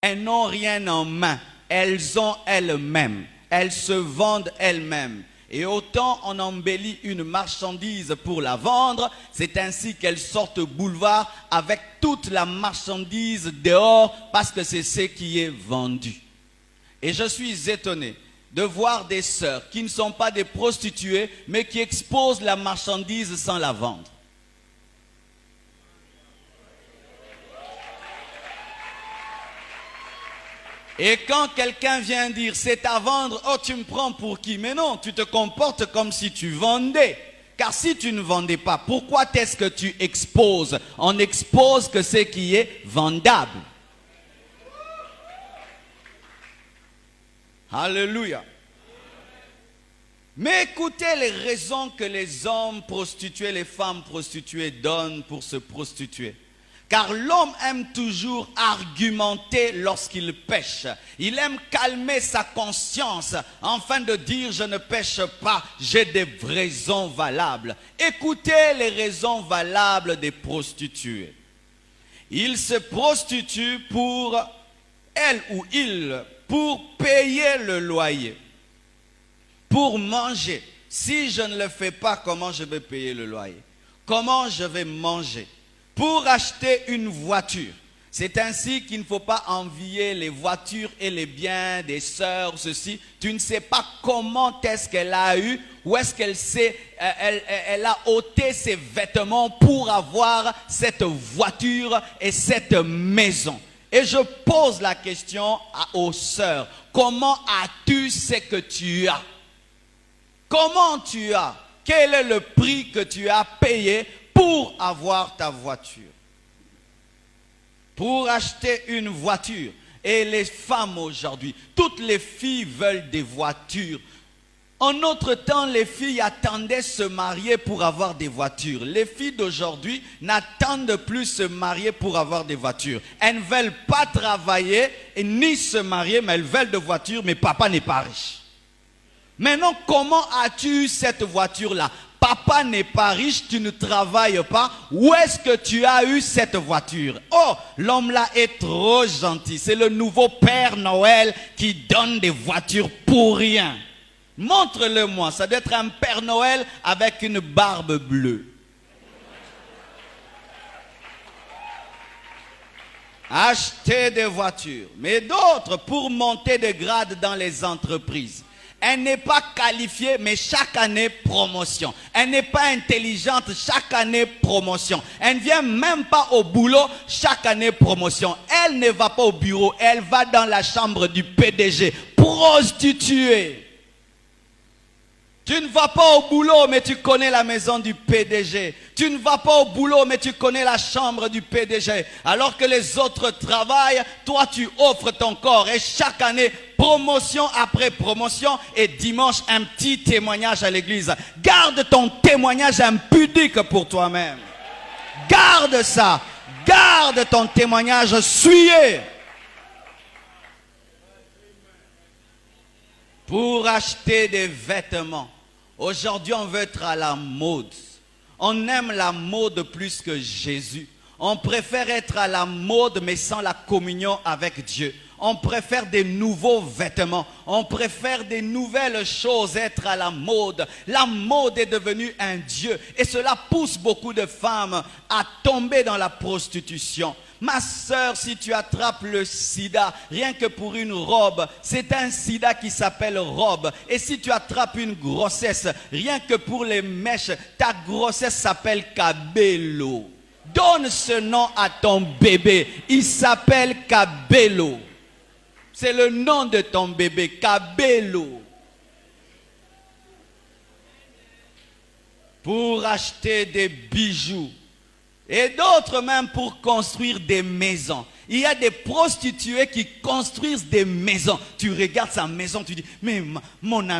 Elles n'ont rien en main. Elles ont elles-mêmes. Elles se vendent elles-mêmes. Et autant on embellit une marchandise pour la vendre, c'est ainsi qu'elles sortent au boulevard avec toute la marchandise dehors parce que c'est ce qui est vendu. Et je suis étonné de voir des sœurs qui ne sont pas des prostituées, mais qui exposent la marchandise sans la vendre. Et quand quelqu'un vient dire, c'est à vendre, oh tu me prends pour qui? Mais non, tu te comportes comme si tu vendais. Car si tu ne vendais pas, pourquoi est-ce que tu exposes? On expose que ce qui est vendable. Alléluia. Mais écoutez les raisons que les hommes prostitués, les femmes prostituées donnent pour se prostituer. Car l'homme aime toujours argumenter lorsqu'il pêche. Il aime calmer sa conscience afin de dire je ne pêche pas, j'ai des raisons valables. Écoutez les raisons valables des prostituées. Ils se prostituent pour elle ou il, pour payer le loyer, pour manger. Si je ne le fais pas, comment je vais payer le loyer? Comment je vais manger? Pour acheter une voiture. C'est ainsi qu'il ne faut pas envier les voitures et les biens des sœurs, ceci. Tu ne sais pas comment est-ce qu'elle a eu, ou est-ce qu'elle elle a ôté ses vêtements pour avoir cette voiture et cette maison. Et je pose la question aux sœurs, comment as-tu ce que tu as? Comment tu as? Quel est le prix que tu as payé pour avoir ta voiture? Pour acheter une voiture. Et les femmes aujourd'hui, toutes les filles veulent des voitures. En notre temps, les filles attendaient se marier pour avoir des voitures. Les filles d'aujourd'hui n'attendent plus se marier pour avoir des voitures. Elles ne veulent pas travailler et ni se marier, mais elles veulent des voitures, mais papa n'est pas riche. Maintenant, comment as-tu eu cette voiture-là? Papa n'est pas riche, tu ne travailles pas. Où est-ce que tu as eu cette voiture? Oh, l'homme là est trop gentil. C'est le nouveau Père Noël qui donne des voitures pour rien. Montre-le-moi. Ça doit être un Père Noël avec une barbe bleue. Acheter des voitures. Mais d'autres pour monter de grade dans les entreprises. Elle n'est pas qualifiée, mais chaque année, promotion. Elle n'est pas intelligente, chaque année, promotion. Elle ne vient même pas au boulot, chaque année, promotion. Elle ne va pas au bureau, elle va dans la chambre du PDG, prostituée. Tu ne vas pas au boulot, mais tu connais la maison du PDG. Tu ne vas pas au boulot, mais tu connais la chambre du PDG. Alors que les autres travaillent, toi tu offres ton corps. Et chaque année, promotion après promotion. Et dimanche, un petit témoignage à l'église. Garde ton témoignage impudique pour toi-même. Garde ça. Garde ton témoignage souillé. Pour acheter des vêtements. Aujourd'hui, on veut être à la mode. On aime la mode plus que Jésus. On préfère être à la mode mais sans la communion avec Dieu. On préfère des nouveaux vêtements. On préfère des nouvelles choses, être à la mode. La mode est devenue un dieu. Et cela pousse beaucoup de femmes à tomber dans la prostitution. Ma sœur, si tu attrapes le sida, rien que pour une robe, c'est un sida qui s'appelle robe. Et si tu attrapes une grossesse, rien que pour les mèches, ta grossesse s'appelle cabello. Donne ce nom à ton bébé. Il s'appelle cabello. C'est le nom de ton bébé, cabello. Pour acheter des bijoux. Et d'autres même pour construire des maisons. Il y a des prostituées qui construisent des maisons. Tu regardes sa maison, tu dis, mais mon ami.